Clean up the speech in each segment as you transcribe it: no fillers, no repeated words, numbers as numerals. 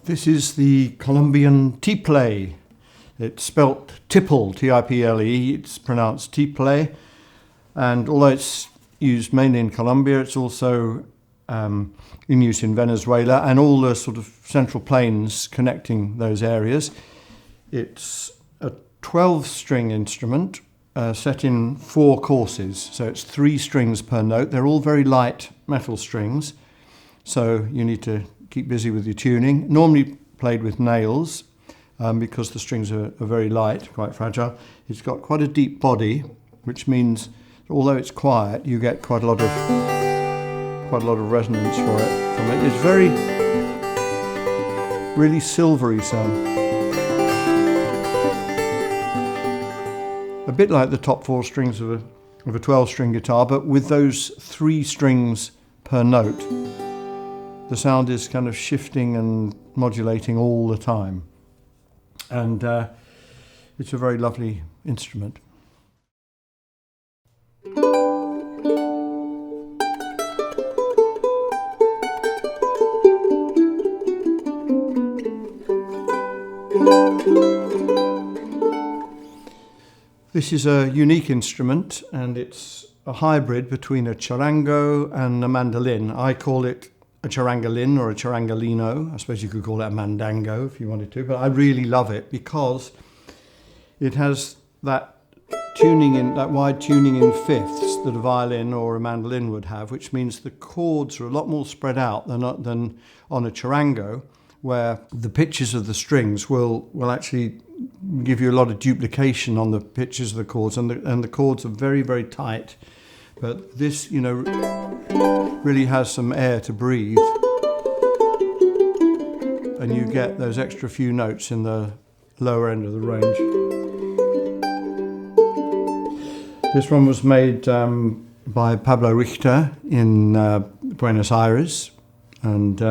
This is the Colombian tiple. It's spelt tiple, T-I-P-L-E. It's pronounced tiple. And although it's used mainly in Colombia, it's also in use in Venezuela and all the sort of central plains connecting those areas. It's a 12-string instrument set in 4 courses. So it's 3 strings per note. They're all very light metal strings. So you need to keep busy with your tuning. Normally played with nails because the strings are very light, quite fragile. It's got quite a deep body, which means although it's quiet, you get quite a lot of resonance from it. It's really silvery sound. A bit like the top 4 strings of a 12-string guitar, but with those 3 strings per note. The sound is kind of shifting and modulating all the time. And it's a very lovely instrument. This is a unique instrument, and it's a hybrid between a charango and a mandolin. I call it a charangolin or a charangolino. I suppose you could call it a mandango if you wanted to, but I really love it because it has that wide tuning in fifths that a violin or a mandolin would have, which means the chords are a lot more spread out than on a charango, where the pitches of the strings will actually give you a lot of duplication on the pitches of the chords, and the chords are very, very tight. But this, really has some air to breathe, and you get those extra few notes in the lower end of the range. This one was made by Pablo Richter in Buenos Aires, and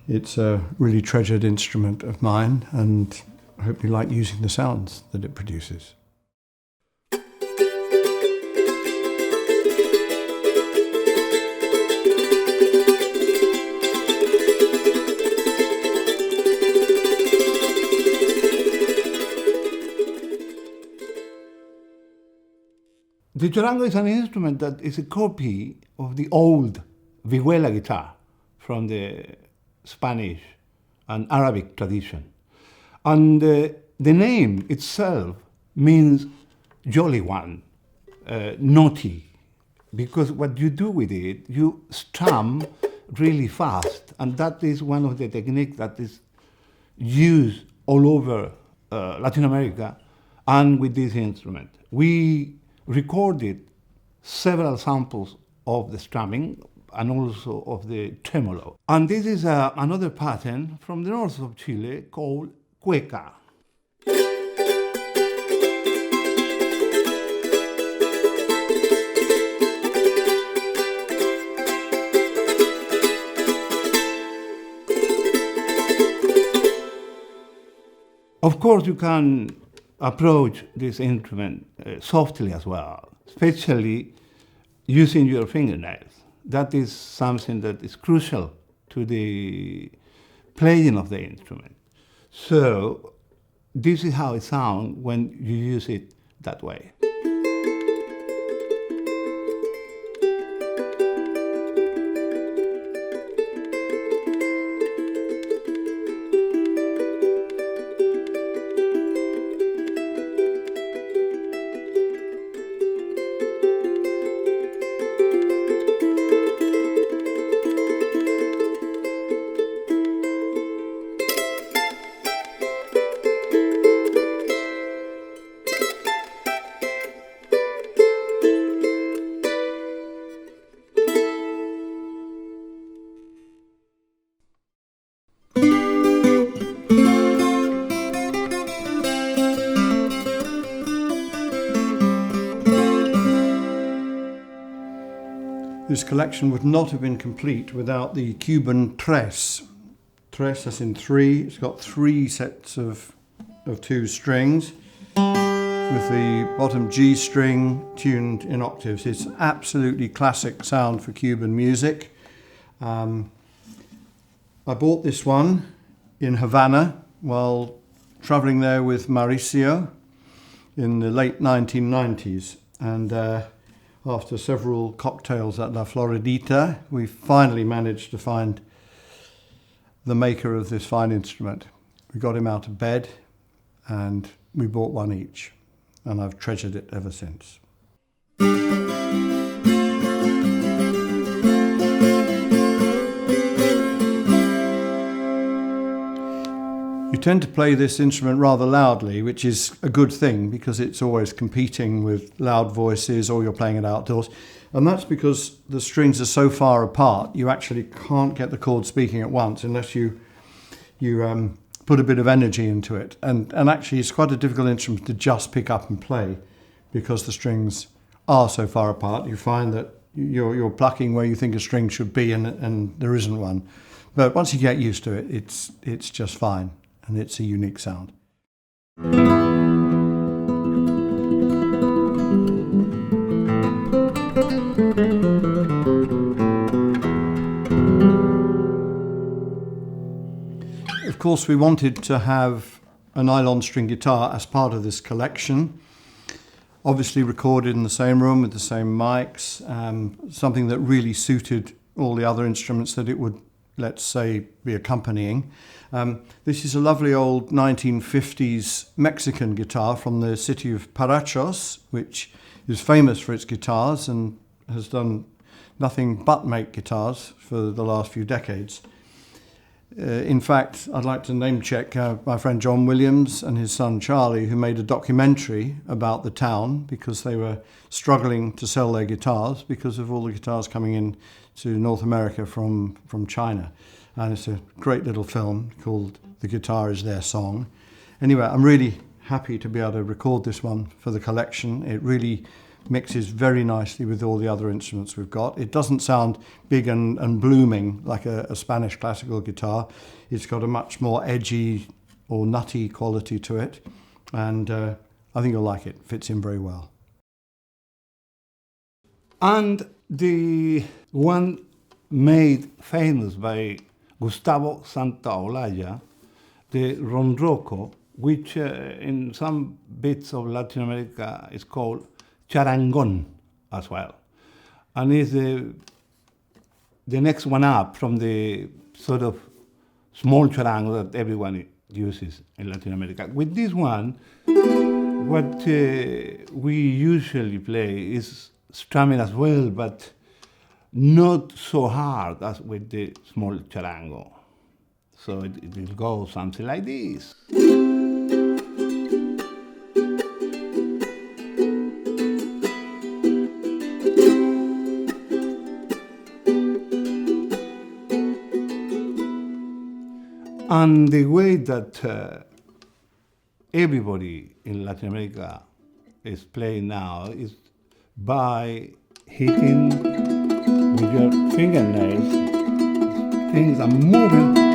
it's a really treasured instrument of mine, and I hope you like using the sounds that it produces. The charango is an instrument that is a copy of the old vihuela guitar from the Spanish and Arabic tradition. And the name itself means jolly one, naughty, because what you do with it, you strum really fast, and that is one of the techniques that is used all over Latin America and with this instrument. We recorded several samples of the strumming and also of the tremolo. And this is another pattern from the north of Chile called cueca. Of course, you can approach this instrument softly as well, especially using your fingernails. That is something that is crucial to the playing of the instrument. So this is how it sounds when you use it that way. This collection would not have been complete without the Cuban tres. Tres as in 3. It's got 3 sets of 2 strings with the bottom G string tuned in octaves. It's absolutely classic sound for Cuban music. I bought this one in Havana while traveling there with Mauricio in the late 1990s. And after several cocktails at La Floridita, we finally managed to find the maker of this fine instrument. We got him out of bed and we bought one each, and I've treasured it ever since. You tend to play this instrument rather loudly, which is a good thing because it's always competing with loud voices, or you're playing it outdoors. And that's because the strings are so far apart, you actually can't get the chord speaking at once unless you put a bit of energy into it. And actually it's quite a difficult instrument to just pick up and play because the strings are so far apart. You find that you're plucking where you think a string should be and there isn't one. But once you get used to it, it's just fine. And it's a unique sound. Of course, we wanted to have a nylon string guitar as part of this collection. Obviously recorded in the same room with the same mics, something that really suited all the other instruments that it would, let's say, be accompanying. This is a lovely old 1950s Mexican guitar from the city of Paraguayan, which is famous for its guitars and has done nothing but make guitars for the last few decades. In fact, I'd like to name check my friend John Williams and his son Charlie, who made a documentary about the town because they were struggling to sell their guitars because of all the guitars coming in to North America from China. And it's a great little film called The Guitar Is Their Song. Anyway, I'm really happy to be able to record this one for the collection. It really mixes very nicely with all the other instruments we've got. It doesn't sound big and blooming like a Spanish classical guitar. It's got a much more edgy or nutty quality to it. And I think you'll like it. Fits in very well. And the one made famous by Gustavo Santaolalla, the Rondroco, which in some bits of Latin America is called charangolin as well. And is the next one up from the sort of small charango that everyone uses in Latin America. With this one, what we usually play is strumming as well, but not so hard as with the small charango. So it will go something like this. And the way that everybody in Latin America is playing now is by hitting with your fingernails. Things are moving.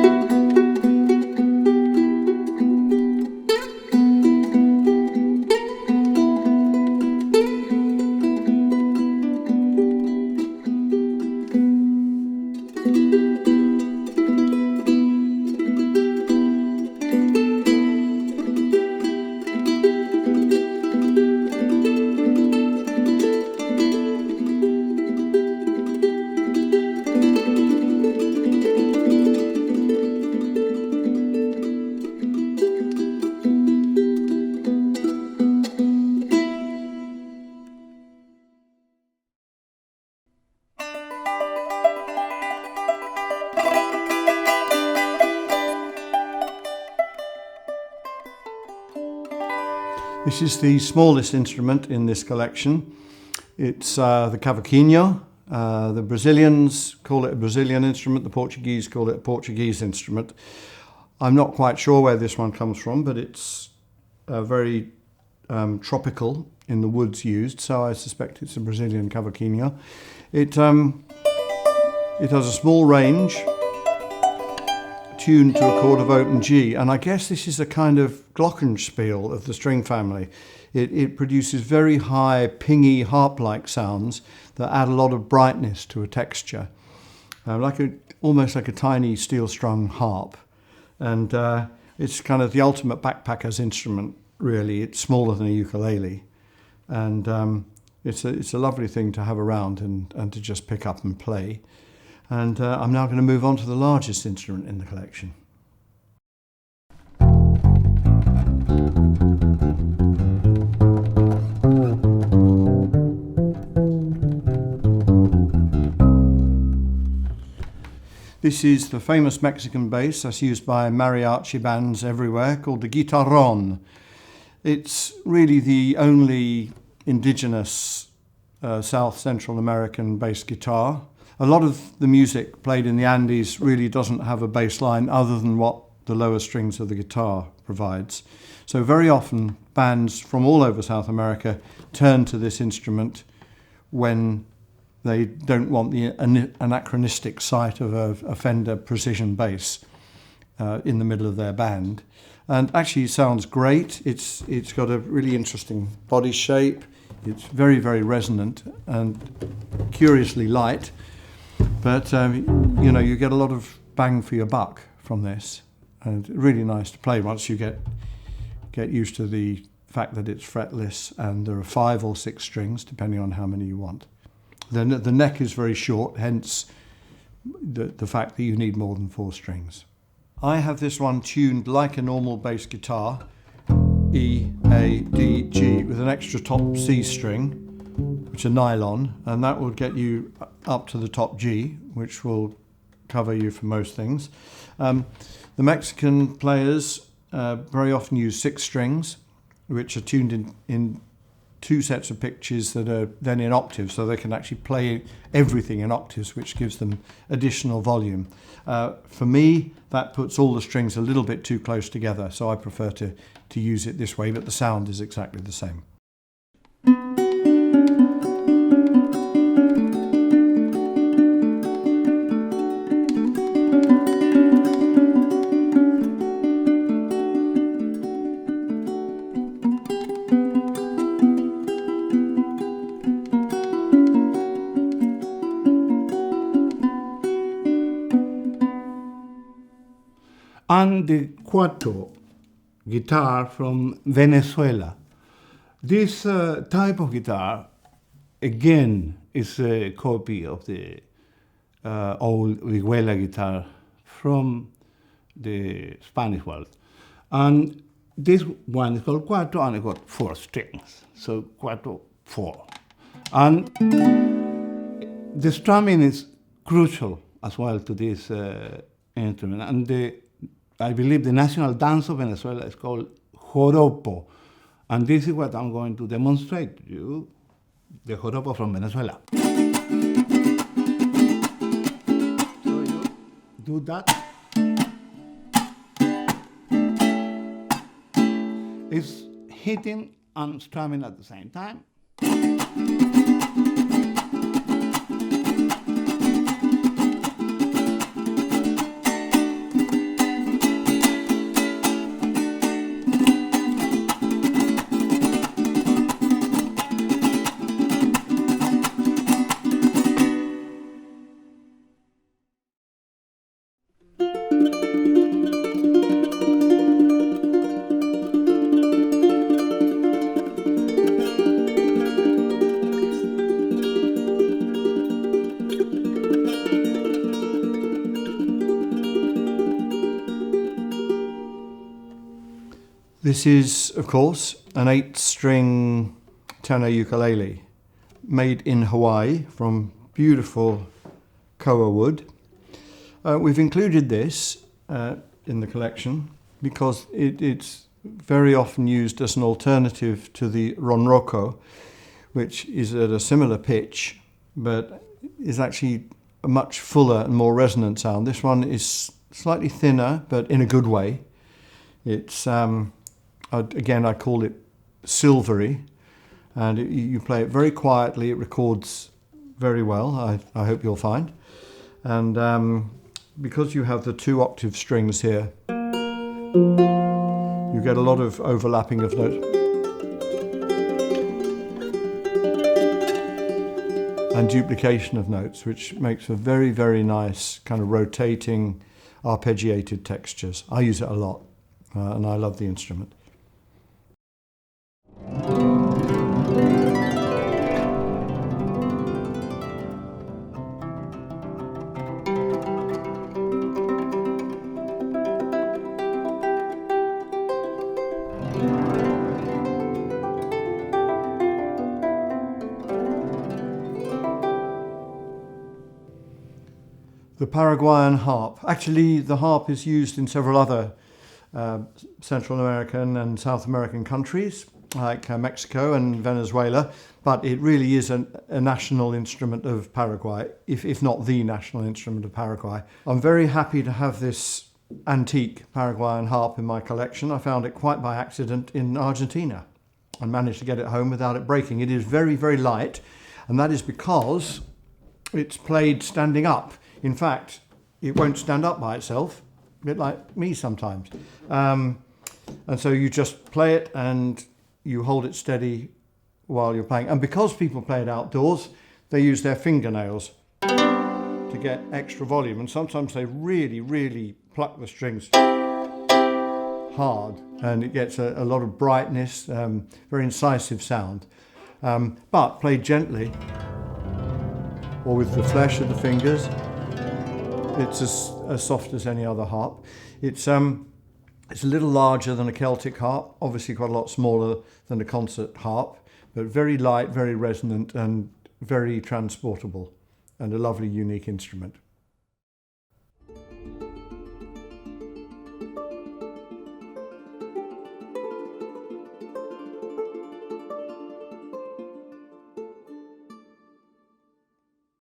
This is the smallest instrument in this collection. It's the cavacano. The Brazilians call it a Brazilian instrument. The Portuguese call it a Portuguese instrument. I'm not quite sure where this one comes from, but it's very tropical in the woods used, so I suspect it's a Brazilian cavacano. It has a small range, tuned to a chord of open G, and I guess this is a kind of glockenspiel of the string family. It produces very high, pingy, harp-like sounds that add a lot of brightness to a texture, almost like a tiny steel-strung harp. And it's kind of the ultimate backpacker's instrument, really. It's smaller than a ukulele. And it's a lovely thing to have around and to just pick up and play. And I'm now going to move on to the largest instrument in the collection. This is the famous Mexican bass that's used by mariachi bands everywhere, called the guitarron. It's really the only indigenous South Central American bass guitar. A lot of the music played in the Andes really doesn't have a bass line other than what the lower strings of the guitar provides. So very often bands from all over South America turn to this instrument when they don't want the anachronistic sight of a Fender precision bass in the middle of their band. And actually it sounds great. It's got a really interesting body shape. It's very, very resonant and curiously light. But you know, you get a lot of bang for your buck from this. And really nice to play once you get used to the fact that it's fretless and there are 5 or 6 strings, depending on how many you want. The neck is very short, hence the fact that you need more than 4 strings. I have this one tuned like a normal bass guitar, E, A, D, G, with an extra top C string, which are nylon, and that will get you up to the top G, which will cover you for most things. The Mexican players very often use 6 strings, which are tuned in 2 sets of pitches that are then in octaves, so they can actually play everything in octaves, which gives them additional volume. For me, that puts all the strings a little bit too close together, so I prefer to use it this way, but the sound is exactly the same. And the quattro guitar from Venezuela. This type of guitar, again, is a copy of the old vihuela guitar from the Spanish world. And this one is called quattro, and it got 4 strings. So quattro, 4. And the strumming is crucial as well to this instrument. And I believe the national dance of Venezuela is called joropo. And this is what I'm going to demonstrate to you, the joropo from Venezuela. So you do that. It's hitting and strumming at the same time. This is, of course, an 8-string tenor ukulele made in Hawaii from beautiful koa wood. We've included this in the collection because it's very often used as an alternative to the Rondroco, which is at a similar pitch, but is actually a much fuller and more resonant sound. This one is slightly thinner, but in a good way. It's again, I call it silvery, and you play it very quietly. It records very well, I hope you'll find. And because you have the 2 octave strings here, you get a lot of overlapping of notes and duplication of notes, which makes a very, very nice kind of rotating, arpeggiated textures. I use it a lot, and I love the instrument. The Paraguayan harp. Actually, the harp is used in several other Central American and South American countries, like Mexico and Venezuela, but it really is a national instrument of Paraguay, if not the national instrument of Paraguay. I'm very happy to have this antique Paraguayan harp in my collection. I found it quite by accident in Argentina and managed to get it home without it breaking. It is very, very light, and that is because it's played standing up. In fact, it won't stand up by itself, a bit like me sometimes. And so you just play it and you hold it steady while you're playing. And because people play it outdoors, they use their fingernails to get extra volume. And sometimes they really, really pluck the strings hard, and it gets a lot of brightness, very incisive sound. But played gently, or with the flesh of the fingers, it's as soft as any other harp. It's a little larger than a Celtic harp, obviously quite a lot smaller than a concert harp, but very light, very resonant, and very transportable, and a lovely, unique instrument.